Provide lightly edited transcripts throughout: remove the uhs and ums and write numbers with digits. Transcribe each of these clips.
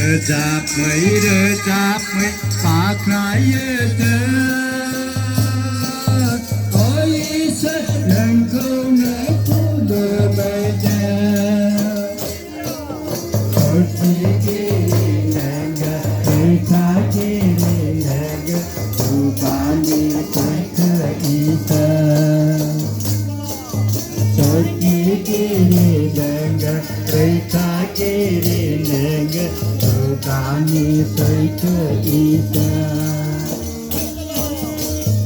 Rejap mai paknai te koi se lang ko na ku de mai te koi ki langa ta ki langa tu pa ni koi te I ta koi ki langa ta ki langa Kami saja isa,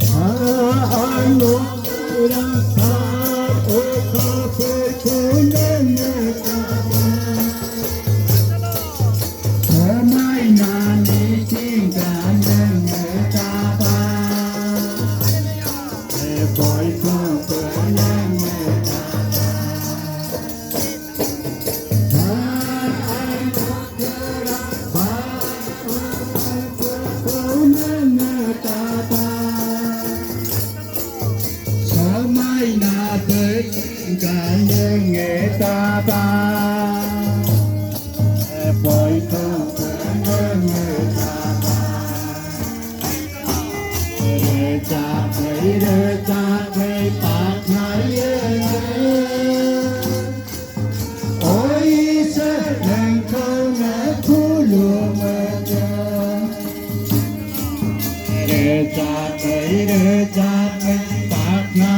anu rasa oka perkunan kata, permainan tinggal mengetawa, boy kau pernah nghe ta ta boy không nghe ta ta re cha pa khai ôi sẽ đừng câu nghe thu lùa mà re cha pa khai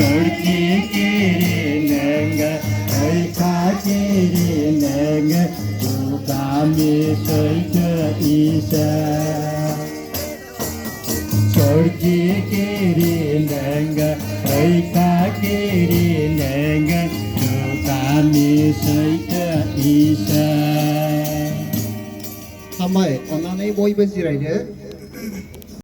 솔직히 내가 얼카지리 내가 누가 믿을 수 있어 솔직히 내가 얼카지리 내가 누가 믿을 수 있어 ทำไมออนนั้นไอ้บอยเป็นสิไรเด้อ